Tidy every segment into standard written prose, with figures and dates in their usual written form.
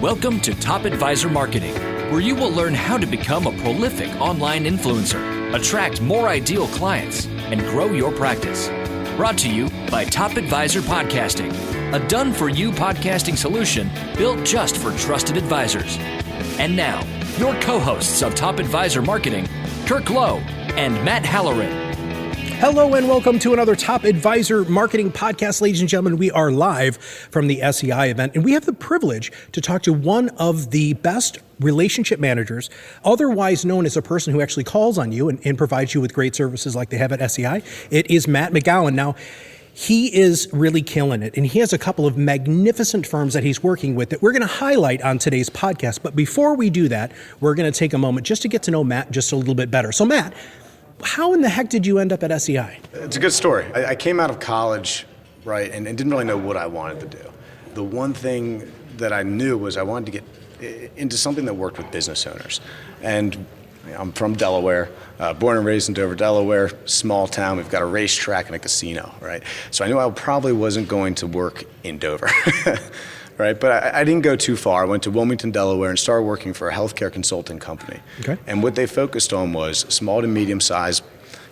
Welcome to Top Advisor Marketing, where you will learn how to become a prolific online influencer, attract more ideal clients, and grow your practice. Brought to you by Top Advisor Podcasting, a done-for-you podcasting solution built just for trusted advisors. And now, your co-hosts of Top Advisor Marketing, Kirk Lowe and Matt Halloran. Hello and welcome to another Top Advisor Marketing podcast. Ladies and gentlemen, we are live from the SEI event, and we have the privilege to talk to one of the best relationship managers, otherwise known as a person who actually calls on you and provides you with great services like they have at SEI. It is Matt McGowan. Now, he is really killing it, and he has a couple of magnificent firms that he's working with that we're going to highlight on today's podcast. But before we do that, we're going to take a moment just to get to know Matt just a little bit better. So Matt, how in the heck did you end up at SEI? It's a good story. I came out of college, right, and didn't really know what I wanted to do. The one thing that I knew was I wanted to get into something that worked with business owners. And I'm from Delaware, born and raised in Dover, Delaware, small town. We've got a racetrack and a casino, right? So I knew I probably wasn't going to work in Dover. Right, but I didn't go too far. I went to Wilmington, Delaware, and started working for a healthcare consulting company. Okay. And what they focused on was small to medium-sized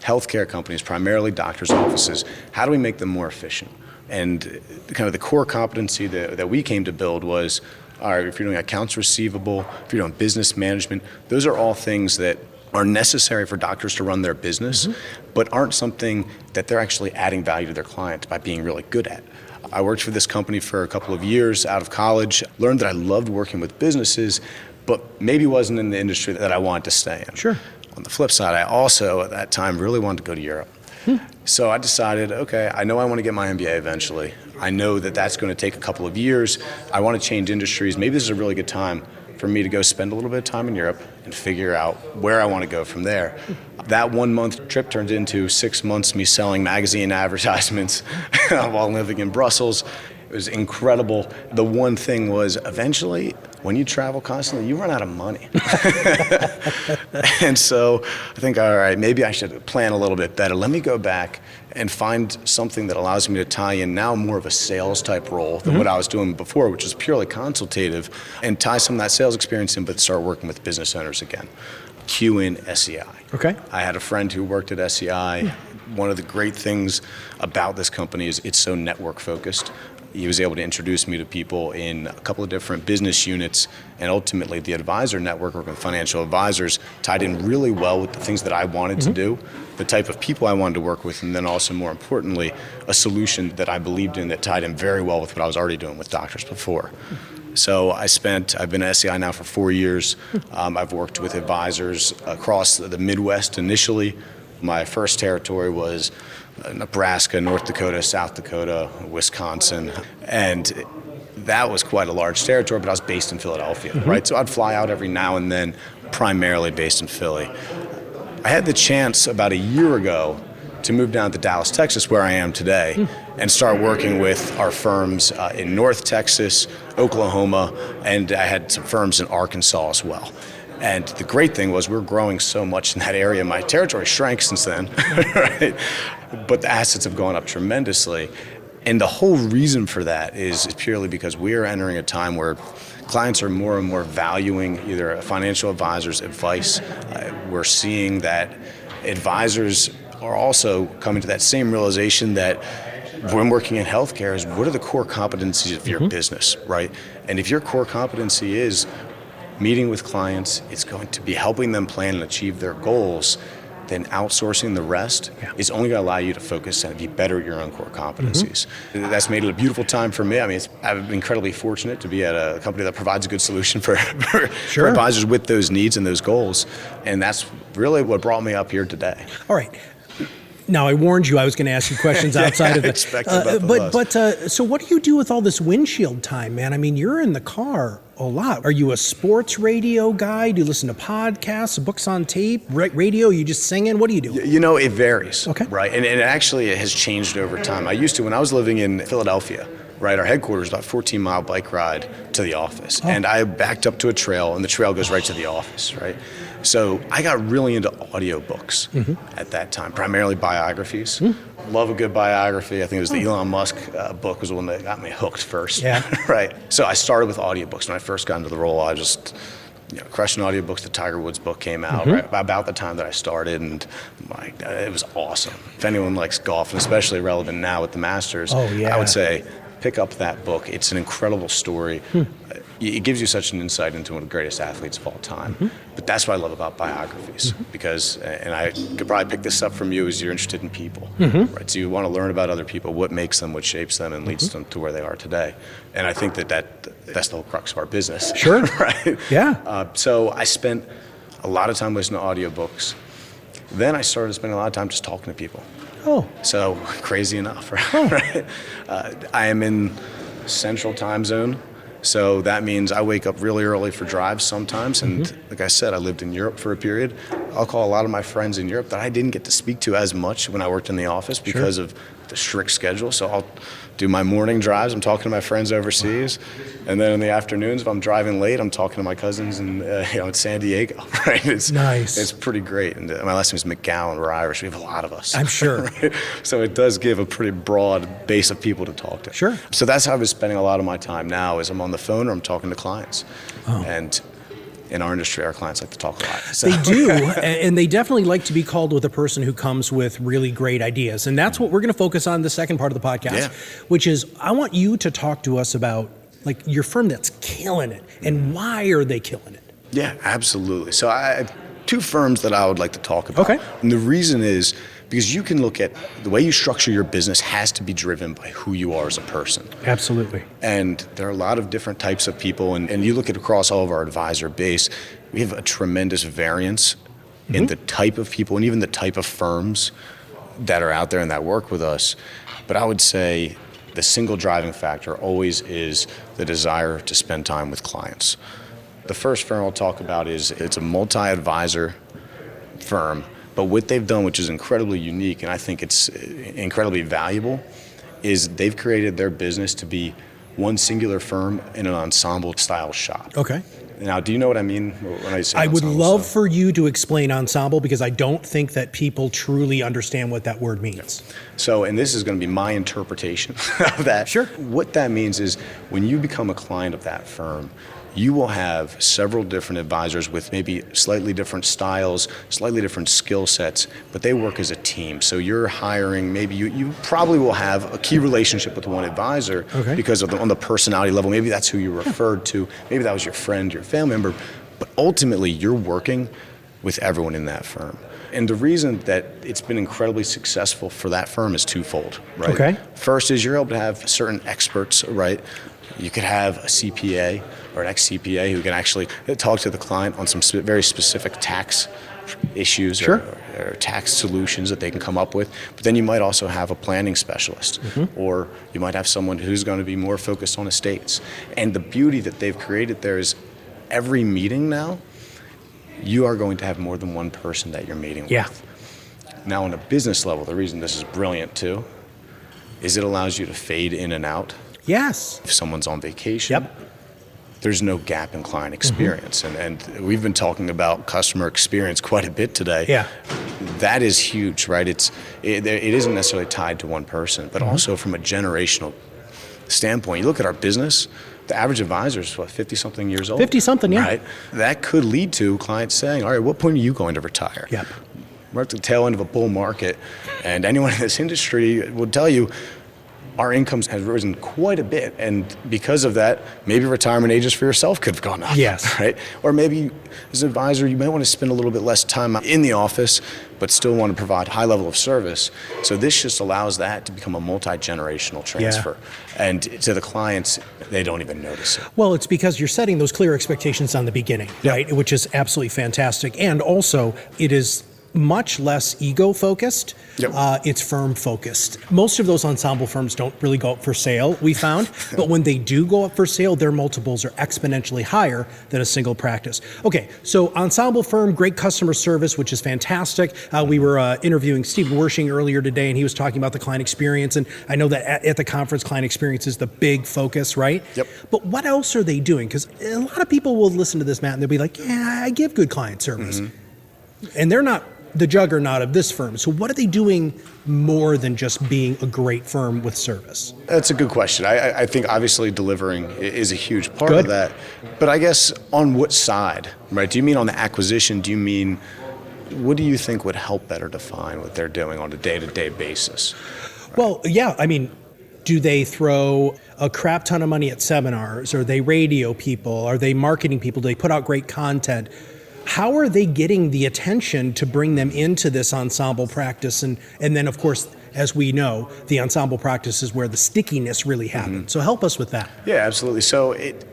healthcare companies, primarily doctors' offices. How do we make them more efficient? And kind of the core competency that we came to build was, all right, if you're doing accounts receivable, if you're doing business management, those are all things that are necessary for doctors to run their business, but aren't something that they're actually adding value to their clients by being really good at. I worked for this company for a couple of years out of college, learned that I loved working with businesses, but maybe wasn't in the industry that I wanted to stay in. Sure. On the flip side, I also, at that time, really wanted to go to Europe. So I decided, okay, I know I want to get my MBA eventually. I know that that's going to take a couple of years. I want to change industries. Maybe this is a really good time for me to go spend a little bit of time in Europe and figure out where I want to go from there. That 1 month trip turned into 6 months me selling magazine advertisements while living in Brussels. It was incredible. The one thing was eventually, when you travel constantly, you run out of money. And so I think, all right, maybe I should plan a little bit better. Let me go back and find something that allows me to tie in now more of a sales type role than what I was doing before, which was purely consultative, and tie some of that sales experience in, but start working with business owners again. Cue in SEI. Okay. I had a friend who worked at SEI. One of the great things about this company is it's so network focused. He was able to introduce me to people in a couple of different business units, and ultimately the advisor network, working with financial advisors, tied in really well with the things that I wanted to do, the type of people I wanted to work with, and then also more importantly, a solution that I believed in that tied in very well with what I was already doing with doctors before. So I've been at SEI now for 4 years. I've worked with advisors across the Midwest initially. My first territory was Nebraska, North Dakota, South Dakota, Wisconsin, and that was quite a large territory, but I was based in Philadelphia, right? So I'd fly out every now and then, primarily based in Philly. I had the chance about a year ago to move down to Dallas, Texas, where I am today, and start working with our firms in North Texas, Oklahoma, and I had some firms in Arkansas as well. And the great thing was we were growing so much in that area. My territory shrank since then, right? But the assets have gone up tremendously. And the whole reason for that is purely because we are entering a time where clients are more and more valuing either a financial advisor's advice. We're seeing that advisors are also coming to that same realization that when working in healthcare is what are the core competencies of your business, right? And if your core competency is meeting with clients, it's going to be helping them plan and achieve their goals, then outsourcing the rest is only going to allow you to focus and be better at your own core competencies. That's made it a beautiful time for me. I mean, I'm incredibly fortunate to be at a company that provides a good solution for advisors with those needs and those goals. And that's really what brought me up here today. All right. Now, I warned you I was going to ask you questions outside of it. But so what do you do with all this windshield time, man? I mean, you're in the car a lot. Are you a sports radio guy? Do you listen to podcasts, books on tape, radio? You just singing? What do you do? You know, it varies, right? And it actually has changed over time. I used to, when I was living in Philadelphia, right? Our headquarters, about a 14-mile bike ride to the office. And I backed up to a trail, and the trail goes right to the office, right? So I got really into audiobooks at that time, primarily biographies. Love a good biography. I think it was the Elon Musk book was the one that got me hooked first, right? So I started with audiobooks. When I first got into the role, I just crushing audiobooks. The Tiger Woods book came out right about the time that I started, and it was awesome. If anyone likes golf, and especially relevant now with the Masters, I would say pick up that book. It's an incredible story. It gives you such an insight into one of the greatest athletes of all time. But that's what I love about biographies, because, and I could probably pick this up from you, is you're interested in people, right? So you want to learn about other people, what makes them, what shapes them, and leads them to where they are today. And I think that's the whole crux of our business. Sure. Right? Yeah. So I spent a lot of time listening to audiobooks. Then I started spending a lot of time just talking to people. So crazy enough, right? I am in Central Time Zone. So that means I wake up really early for drives sometimes. And like I said, I lived in Europe for a period. I'll call a lot of my friends in Europe that I didn't get to speak to as much when I worked in the office because of the strict schedule. So I'll do my morning drives. I'm talking to my friends overseas. And then in the afternoons, if I'm driving late, I'm talking to my cousins in San Diego, right? It's nice. It's pretty great. And my last name is McGowan. We're Irish. We have a lot of us. I'm sure. Right? So it does give a pretty broad base of people to talk to. Sure. So that's how I've been spending a lot of my time now, is I'm on the phone or I'm talking to clients. And in our industry, our clients like to talk a lot. So. They do, and they definitely like to be called with a person who comes with really great ideas. And that's what we're going to focus on in the second part of the podcast, which is I want you to talk to us about like your firm that's killing it, and why are they killing it? Yeah, absolutely. So I have two firms that I would like to talk about. Okay. And the reason is because you can look at the way you structure your business has to be driven by who you are as a person. Absolutely. And there are a lot of different types of people, and you look at across all of our advisor base, we have a tremendous variance in the type of people and even the type of firms that are out there and that work with us. But I would say the single driving factor always is the desire to spend time with clients. The first firm I'll talk about it's a multi-advisor firm, but what they've done, which is incredibly unique, and I think it's incredibly valuable, is they've created their business to be one singular firm in an ensemble style shop. Okay. Now, do you know what I mean when I say I would ensemble love style? for you to explain ensemble, because I don't think that people truly understand what that word means. So, and this is going to be my interpretation of that. Sure. What that means is when you become a client of that firm, you will have several different advisors with maybe slightly different styles, slightly different skill sets, but they work as a team. So you're hiring, maybe you probably will have a key relationship with one advisor because on the personality level, maybe that's who you referred to, maybe that was your friend, your family member, but ultimately you're working with everyone in that firm. And the reason that it's been incredibly successful for that firm is twofold, right? Okay. First is you're able to have certain experts, right? You could have a CPA or an ex-CPA who can actually talk to the client on some very specific tax issues or tax solutions that they can come up with. But then you might also have a planning specialist, or you might have someone who's going to be more focused on estates. And the beauty that they've created there is every meeting now, you are going to have more than one person that you're meeting with. Now, on a business level, the reason this is brilliant too is it allows you to fade in and out. Yes. If someone's on vacation, there's no gap in client experience. And we've been talking about customer experience quite a bit today. Yeah. That is huge, right? It isn't necessarily tied to one person, but also from a generational standpoint. You look at our business, the average advisor is, 50-something years old? 50-something, yeah. Right? That could lead to clients saying, all right, what point are you going to retire? Yep. We're at the tail end of a bull market, and anyone in this industry will tell you our incomes has risen quite a bit, and because of that, maybe retirement ages for yourself could have gone up. Yes. Right? Or maybe as an advisor, you might want to spend a little bit less time in the office, but still want to provide high level of service. So this just allows that to become a multi-generational transfer. And to the clients, they don't even notice it. Well, it's because you're setting those clear expectations on the beginning, right? Which is absolutely fantastic. And also, it is much less ego focused. Yep. It's firm focused. Most of those ensemble firms don't really go up for sale, we found, but when they do go up for sale, their multiples are exponentially higher than a single practice. Okay, so ensemble firm, great customer service, which is fantastic. We were interviewing Stephen Wershing earlier today, and he was talking about the client experience, and I know that at the conference, client experience is the big focus, right? Yep. But what else are they doing? Because a lot of people will listen to this, Matt, and they'll be like, yeah, I give good client service. And they're not the juggernaut of this firm. So what are they doing more than just being a great firm with service? That's a good question. I think obviously delivering is a huge part of that. But I guess on what side, right? Do you mean on the acquisition? Do you mean, what do you think would help better define what they're doing on a day-to-day basis? Right? Well, yeah, I mean, do they throw a crap ton of money at seminars? Are they radio people? Are they marketing people? Do they put out great content? How are they getting the attention to bring them into this ensemble practice? And then, of course, as we know, the ensemble practice is where the stickiness really happens. So help us with that. Yeah, absolutely. So it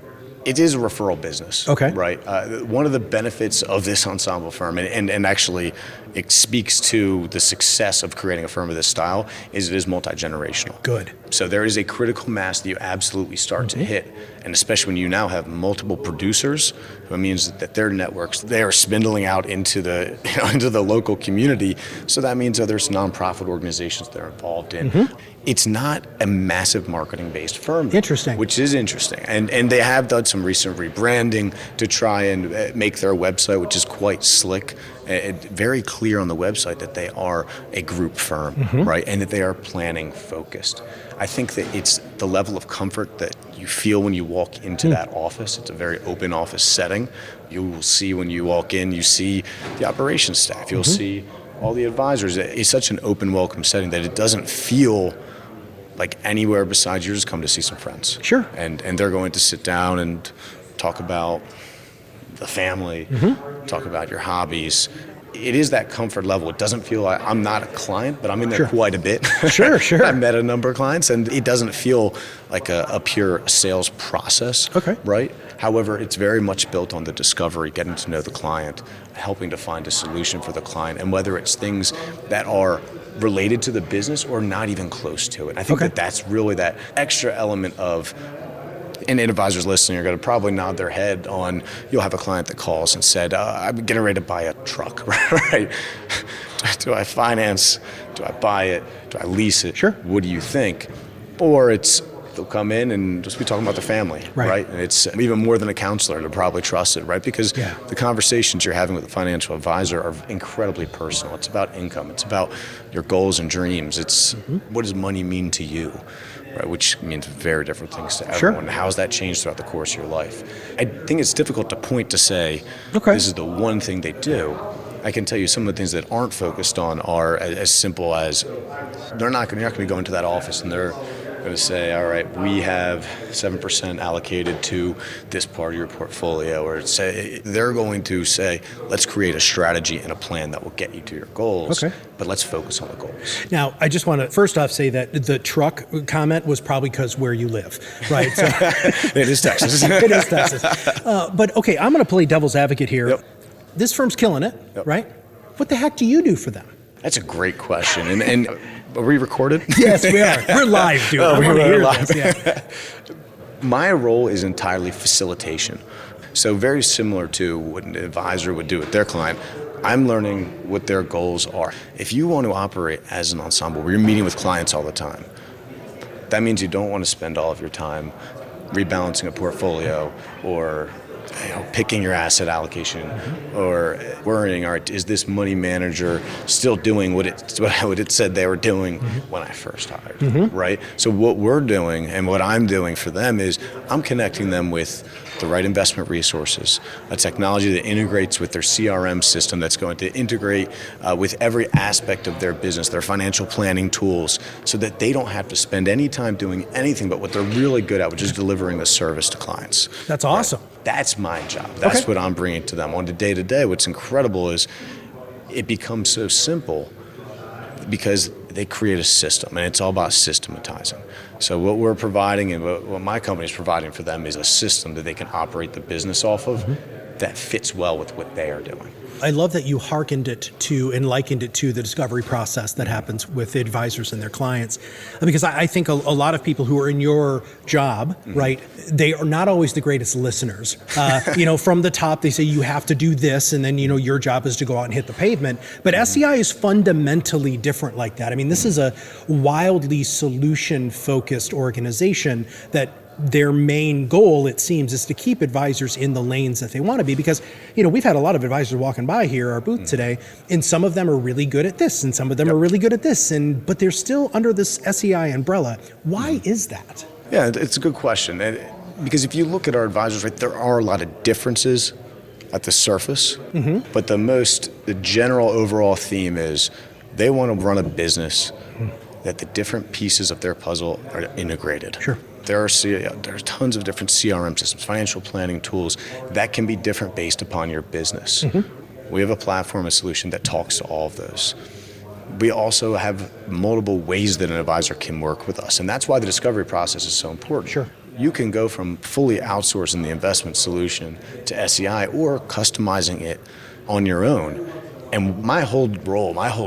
is a referral business, okay, right? One of the benefits of this ensemble firm, and actually it speaks to the success of creating a firm of this style, is it is multi-generational. Good. So there is a critical mass that you absolutely start to hit, and especially when you now have multiple producers, it means that their networks, they are spindling out into the into the local community. So that means there's nonprofit organizations they're involved in. It's not a massive marketing-based firm. Interesting. Which is interesting. And they have done some recent rebranding to try and make their website, which is quite slick, very clear on the website that they are a group firm, right? And that they are planning focused. I think that it's the level of comfort that you feel when you walk into that office. It's a very open office setting. You will see when you walk in, you see the operations staff. You'll see all the advisors. It's such an open, welcome setting that it doesn't feel like anywhere besides you're just come to see some friends. Sure. And they're going to sit down and talk about the family, talk about your hobbies. It is that comfort level. It doesn't feel like I'm not a client, but I'm in there quite a bit. Sure. I've met a number of clients, and it doesn't feel like a pure sales process, right? However, it's very much built on the discovery, getting to know the client, helping to find a solution for the client, and whether it's things that are related to the business or not even close to it. I think that that's really that extra element of, and advisors listening are going to probably nod their head on, you'll have a client that calls and said, I'm getting ready to buy a truck, right? Do I finance? Do I buy it? Do I lease it? Sure. What do you think? Or it's, they'll come in and just be talking about the family, right? And it's even more than a counselor to probably trust it, right? Because the conversations you're having with a financial advisor are incredibly personal. It's about income. It's about your goals and dreams. It's what does money mean to you, right? Which means very different things to everyone. How has that changed throughout the course of your life? I think it's difficult to point to say, this is the one thing they do. I can tell you some of the things that aren't focused on are as simple as you're not going to go into that office and they're going to say, all right, we have 7% allocated to this part of your portfolio, or say they're going to say, let's create a strategy and a plan that will get you to your goals, but let's focus on the goals. Now, I just want to first off say that the truck comment was probably because where you live, right? So, it is Texas. It is Texas. But okay, I'm going to play devil's advocate here. This firm's killing it, right? What the heck do you do for them? That's a great question. And are we recorded? Yes, we are. We're live, dude. We're live. My role is entirely facilitation. So very similar to what an advisor would do with their client. I'm learning what their goals are. If you want to operate as an ensemble where you're meeting with clients all the time, that means you don't want to spend all of your time rebalancing a portfolio or picking your asset allocation or worrying, all right, is this money manager still doing what it said they were doing when I first hired, right? So what we're doing and what I'm doing for them is I'm connecting them with the right investment resources, a technology that integrates with their CRM system that's going to integrate with every aspect of their business, their financial planning tools, so that they don't have to spend any time doing anything but what they're really good at, which is delivering the service to clients. That's awesome. Right? That's my job. That's what I'm bringing to them on the day-to-day. What's incredible is it becomes so simple because they create a system, and it's all about systematizing. So what we're providing and what my company is providing for them is a system that they can operate the business off of that fits well with what they are doing. I love that you hearkened it to and likened it to the discovery process that happens with advisors and their clients. Because I think a lot of people who are in your job, right, they are not always the greatest listeners. From the top, they say you have to do this, and then, your job is to go out and hit the pavement. But SEI is fundamentally different like that. I mean, this is a wildly solution-focused organization that their main goal, it seems, is to keep advisors in the lanes that they want to be. Because, we've had a lot of advisors walking by here, our booth today, and some of them are really good at this, and some of them are really good at this, but they're still under this SEI umbrella. Why is that? Yeah, it's a good question. Because if you look at our advisors, right, there are a lot of differences at the surface, but the general overall theme is they want to run a business that the different pieces of their puzzle are integrated. Sure. There's tons of different CRM systems, financial planning tools that can be different based upon your business. We have a platform, a solution that talks to all of those. We also have multiple ways that an advisor can work with us, and that's why the discovery process is so important. Sure. You can go from fully outsourcing the investment solution to SEI or customizing it on your own. And my whole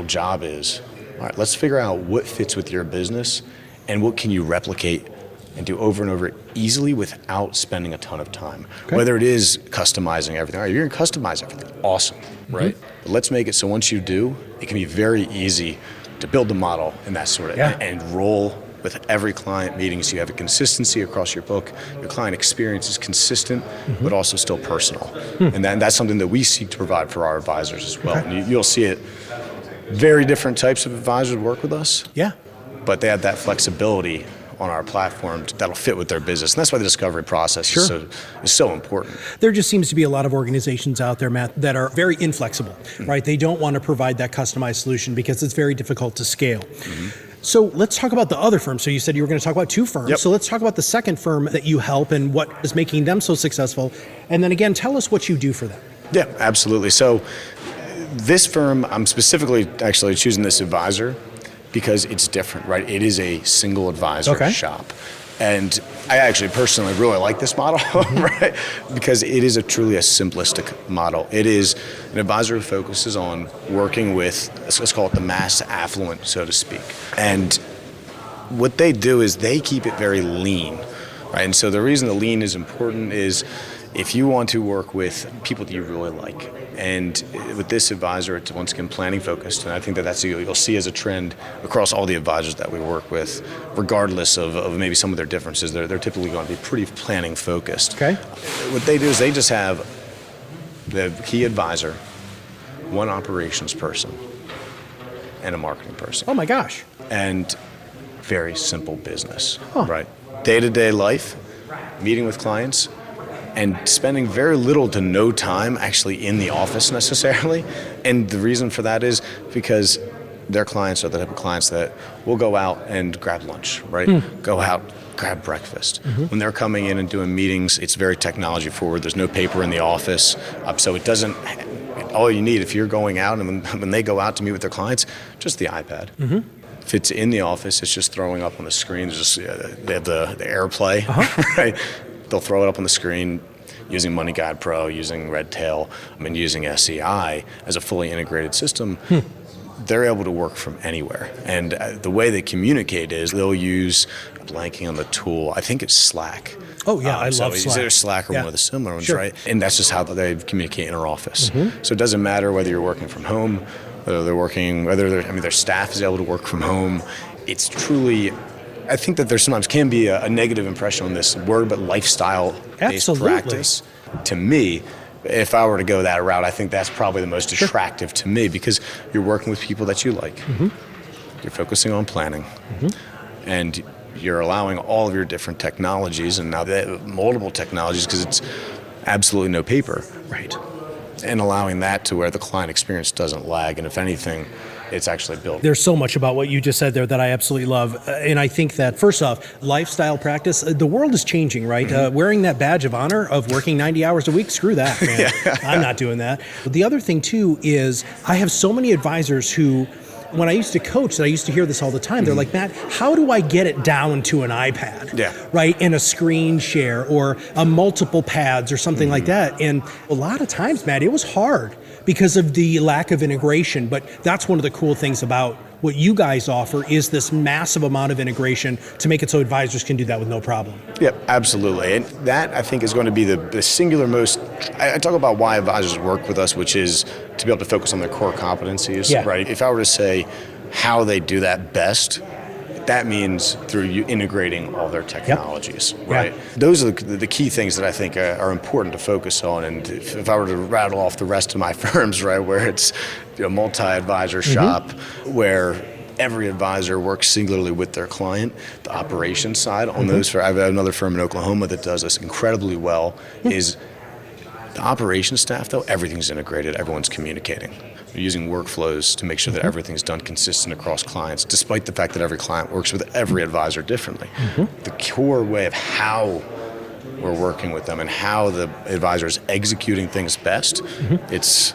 job is, all right, let's figure out what fits with your business and what can you replicate and do over and over easily without spending a ton of time. Okay. Whether it is customizing everything. All right, you're going to customize everything. Awesome, right? But let's make it so once you do, it can be very easy to build the model and that sort of, and roll with every client meeting, so you have a consistency across your book. Your client experience is consistent, but also still personal. And that's something that we seek to provide for our advisors as well. And you'll see it, very different types of advisors work with us. Yeah. But they have that flexibility on our platform that'll fit with their business. And that's why the discovery process is so important. There just seems to be a lot of organizations out there, Matt, that are very inflexible, right? They don't want to provide that customized solution because it's very difficult to scale. So let's talk about the other firms. So you said you were going to talk about two firms. Yep. So let's talk about the second firm that you help and what is making them so successful. And then again, tell us what you do for them. Yeah, absolutely. So this firm, I'm specifically actually choosing this advisor because it's different, right? It is a single advisor shop. And I actually personally really like this model, right? Because it is truly a simplistic model. It is an advisor who focuses on working with, let's call it the mass affluent, so to speak. And what they do is they keep it very lean, right? And so the reason the lean is important is if you want to work with people that you really like, and with this advisor, it's once again planning focused, and I think that's you'll see as a trend across all the advisors that we work with, regardless of maybe some of their differences. They're typically going to be pretty planning focused. Okay. What they do is they just have the key advisor, one operations person, and a marketing person. Oh my gosh. And very simple business, right? Day-to-day life, meeting with clients, and spending very little to no time actually in the office necessarily. And the reason for that is because their clients are the type of clients that will go out and grab lunch, right? Go out, grab breakfast. When they're coming in and doing meetings, it's very technology forward. There's no paper in the office. So it doesn't, all you need if you're going out and when they go out to meet with their clients, just the iPad. If it's in the office, it's just throwing up on the screen. There's just, they have the AirPlay, right? They'll throw it up on the screen using Money Guide Pro, using Redtail, and using SEI as a fully integrated system. They're able to work from anywhere. And the way they communicate is they'll use, blanking on the tool, I think it's Slack. Oh yeah, I love Slack. Either Slack or one of the similar ones, right? And that's just how they communicate in our office. So it doesn't matter whether you're working from home, whether their staff is able to work from home. It's truly, I think that there sometimes can be a negative impression on this word, but lifestyle-based practice. To me, if I were to go that route, I think that's probably the most attractive to me because you're working with people that you like. You're focusing on planning. And you're allowing all of your different technologies, and now multiple technologies because it's absolutely no paper. Right. And allowing that to where the client experience doesn't lag, and if anything, it's actually built. There's so much about what you just said there that I absolutely love. And I think that, first off, lifestyle practice, the world is changing, right? Wearing that badge of honor of working 90 hours a week, screw that, man. I'm not doing that. But the other thing, too, is I have so many advisors who, when I used to coach, I used to hear this all the time. They're like, Matt, how do I get it down to an iPad? Right? In a screen share or a multiple pads or something like that. And a lot of times, Matt, it was hard because of the lack of integration. But that's one of the cool things about what you guys offer is this massive amount of integration to make it so advisors can do that with no problem. Yep, absolutely. And that, I think, is going to be the singular most, I talk about why advisors work with us, which is to be able to focus on their core competencies, right? If I were to say how they do that best, that means through you integrating all their technologies, right? Those are the key things that I think are important to focus on. And if I were to rattle off the rest of my firms, right, where it's multi-advisor shop, where every advisor works singularly with their client, the operations side on those. I have another firm in Oklahoma that does this incredibly well. Is the operations staff, though, everything's integrated, everyone's communicating. We're using workflows to make sure that everything's done consistent across clients, despite the fact that every client works with every advisor differently. The core way of how we're working with them and how the advisor is executing things best, it's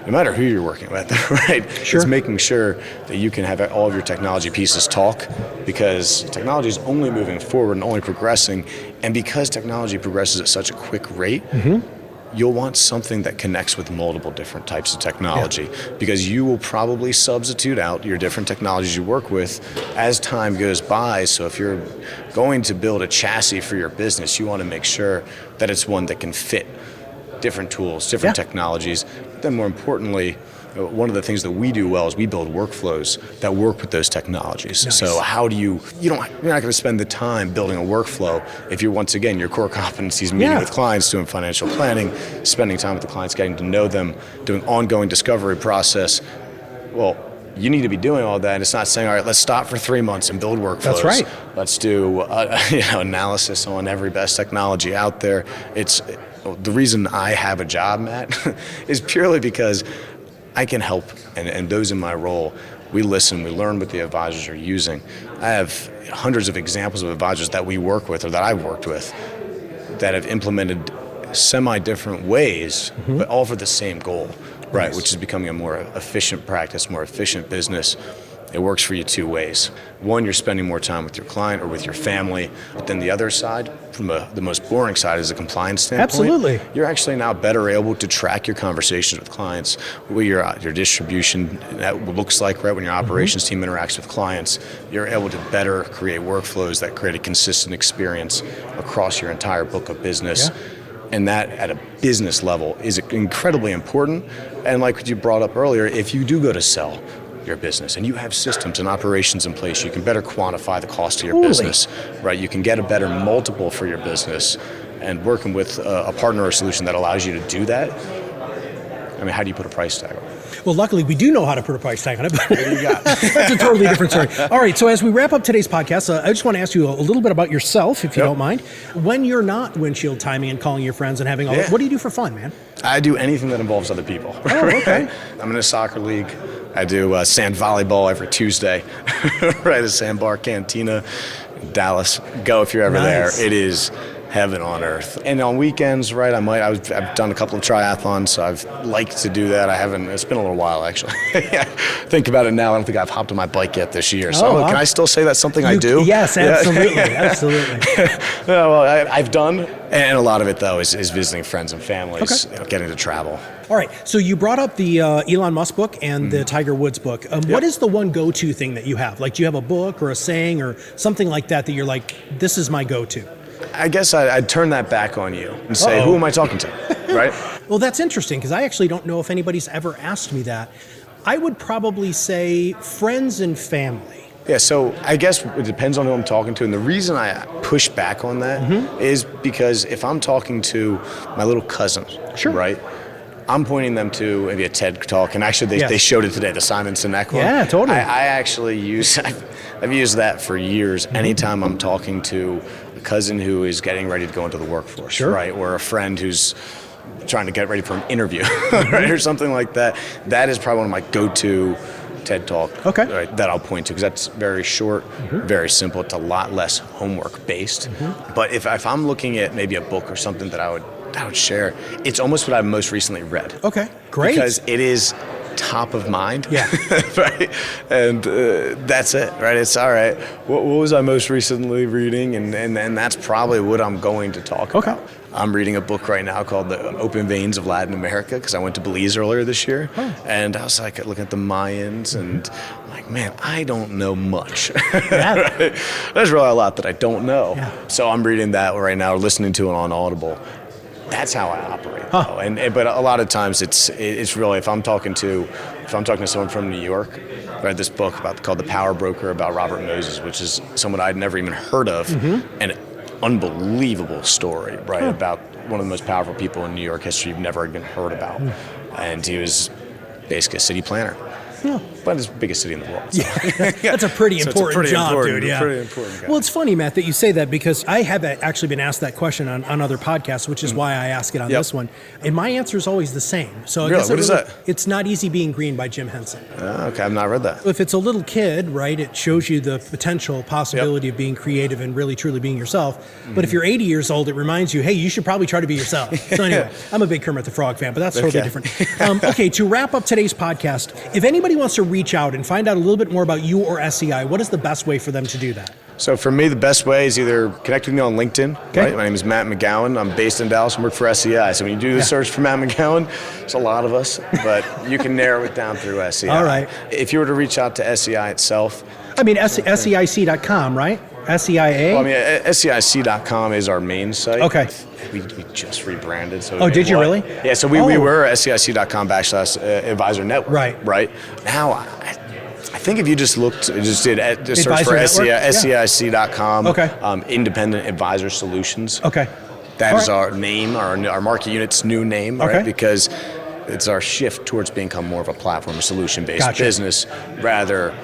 no matter who you're working with, right? It's making sure that you can have all of your technology pieces talk, because technology is only moving forward and only progressing. And because technology progresses at such a quick rate, you'll want something that connects with multiple different types of technology, because you will probably substitute out your different technologies you work with as time goes by. So if you're going to build a chassis for your business, you want to make sure that it's one that can fit different tools, different technologies. But then more importantly, one of the things that we do well is we build workflows that work with those technologies. So how do you're not going to spend the time building a workflow if you're, once again, your core competencies, meeting with clients, doing financial planning, spending time with the clients, getting to know them, doing ongoing discovery process. Well, you need to be doing all that. And it's not saying, all right, let's stop for 3 months and build workflows. That's right. Let's do analysis on every best technology out there. It's the reason I have a job, Matt, is purely because I can help, and those in my role, we listen, we learn what the advisors are using. I have hundreds of examples of advisors that we work with or that I've worked with that have implemented semi-different ways, but all for the same goal, right? Which is becoming a more efficient practice, more efficient business. It works for you two ways. One, you're spending more time with your client or with your family, but then the other side, from the most boring side, is a compliance standpoint. Absolutely. You're actually now better able to track your conversations with clients, what your distribution looks like, right? When your operations team interacts with clients, you're able to better create workflows that create a consistent experience across your entire book of business. And that, at a business level, is incredibly important. And like what you brought up earlier, if you do go to sell your business and you have systems and operations in place, you can better quantify the cost of your business, right? You can get a better multiple for your business, and working with a partner or solution that allows you to do that. I mean, how do you put a price tag on it? Well, luckily, we do know how to put a price tag on it. But What do you got? that's a totally different story. All right, so as we wrap up today's podcast, I just want to ask you a little bit about yourself, if you don't mind. When you're not windshield timing and calling your friends and having all that, what do you do for fun, man? I do anything that involves other people. Oh, okay. I'm in a soccer league. I do sand volleyball every Tuesday, right? A Sandbar Cantina in Dallas. Go if you're ever there. It is heaven on earth. And on weekends, right, I've done a couple of triathlons, so I've liked to do that. It's been a little while, actually. Think about it now, I don't think I've hopped on my bike yet this year. So can I still say that's something I do? Yes, absolutely, absolutely. Well, I've done, and a lot of it, though, is visiting friends and families, getting to travel. All right, so you brought up the Elon Musk book and the Tiger Woods book. What is the one go-to thing that you have? Like, do you have a book or a saying or something like that you're like, this is my go-to? I guess I'd turn that back on you and say, who am I talking to, right? Well, that's interesting, because I actually don't know if anybody's ever asked me that. I would probably say friends and family. Yeah, so I guess it depends on who I'm talking to. And the reason I push back on that is because if I'm talking to my little cousin, right, I'm pointing them to maybe a TED Talk. And actually, they showed it today, the Simon Sinek one. Yeah, totally. I actually I've used that for years. Anytime I'm talking to a cousin who is getting ready to go into the workforce, right, or a friend who's trying to get ready for an interview, right, or something like that, that is probably one of my go-to TED Talk right, that I'll point to, because that's very short, very simple. It's a lot less homework based. But if I'm looking at maybe a book or something that I would share, it's almost what I've most recently read. Okay, great. Because it is top of mind. Yeah. Right? And that's it, right? It's all right. What was I most recently reading? And that's probably what I'm going to talk about. I'm reading a book right now called The Open Veins of Latin America because I went to Belize earlier this year. And I was like looking at the Mayans and I'm like, man, I don't know much. Right? There's really a lot that I don't know. So I'm reading that right now, or listening to it on Audible. That's how I operate, though. But a lot of times it's really if I'm talking to someone from New York, I read this book called The Power Broker about Robert Moses, which is someone I'd never even heard of, and an unbelievable story, right, about one of the most powerful people in New York history you've never even heard about, and he was basically a city planner. But it's the biggest city in the world. So. That's a pretty important job, dude. Pretty important guy. Well, it's funny, Matt, that you say that because I have actually been asked that question on other podcasts, which is why I ask it on this one. And my answer is always the same. So I guess what is that? It's Not Easy Being Green by Jim Henson. Okay, I've not read that. If it's a little kid, right, it shows you the potential possibility of being creative and really truly being yourself. But if you're 80 years old, it reminds you, hey, you should probably try to be yourself. So anyway, I'm a big Kermit the Frog fan, but that's totally different. Okay, to wrap up today's podcast, if anybody wants to reach out and find out a little bit more about you or SEI, what is the best way for them to do that? So for me, the best way is either connect with me on LinkedIn. Right? My name is Matt McGowan. I'm based in Dallas and work for SEI. So when you do the search for Matt McGowan, there's a lot of us, but you can narrow it down through SEI. All right. If you were to reach out to SEI itself. I mean, SEIC.com, right? SEIA? Well, I mean, SEIC.com is our main site. Okay. We just rebranded. So did you really? Yeah, so we were SEIC.com/advisor network. Right? Now, I think if you just did search for SEIC.com, Independent Advisor Solutions. That is our name, our market unit's new name, right? Because it's our shift towards becoming more of a platform, a solution-based business, rather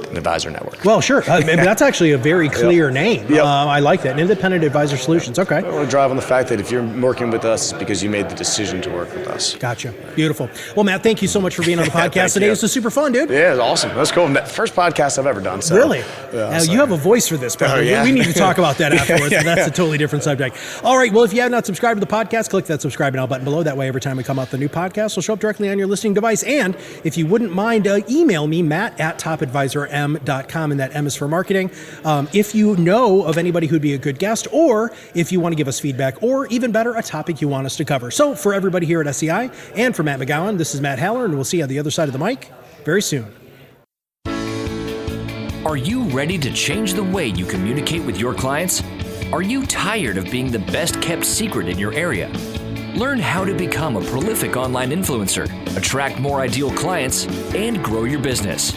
an advisor network. Well, sure. That's actually a very clear name. I like that. Independent Advisor Solutions. Okay. I want to drive on the fact that if you're working with us, it's because you made the decision to work with us. Gotcha. Beautiful. Well, Matt, thank you so much for being on the podcast today. This was super fun, dude. Yeah, it was awesome. That's cool. First podcast I've ever done. So. Really? Now, you have a voice for this, brother. We need to talk about that afterwards. That's a totally different subject. All right. Well, if you have not subscribed to the podcast, click that subscribe now button below. That way, every time we come out the new podcast, it'll show up directly on your listening device. And if you wouldn't mind, email me, matt@topadvisorm.com. And that M is for marketing. If you know of anybody who'd be a good guest, or if you want to give us feedback, or even better, a topic you want us to cover. So for everybody here at SEI and for Matt McGowan, this is Matt Halloran, and we'll see you on the other side of the mic very soon. Are you ready to change the way you communicate with your clients? Are you tired of being the best kept secret in your area? Learn how to become a prolific online influencer, attract more ideal clients, and grow your business.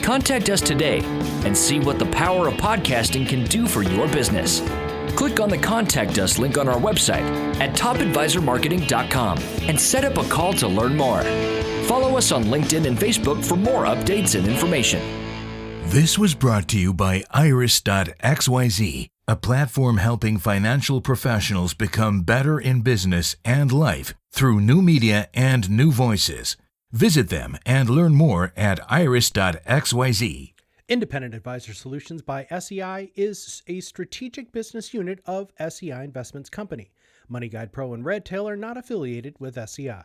Contact us today and see what the power of podcasting can do for your business. Click on the Contact Us link on our website at topadvisormarketing.com and set up a call to learn more. Follow us on LinkedIn and Facebook for more updates and information. This was brought to you by Iris.xyz, a platform helping financial professionals become better in business and life through new media and new voices. Visit them and learn more at iris.xyz. Independent Advisor Solutions by SEI is a strategic business unit of SEI Investments Company. Money Guide Pro and Red Tail are not affiliated with SEI.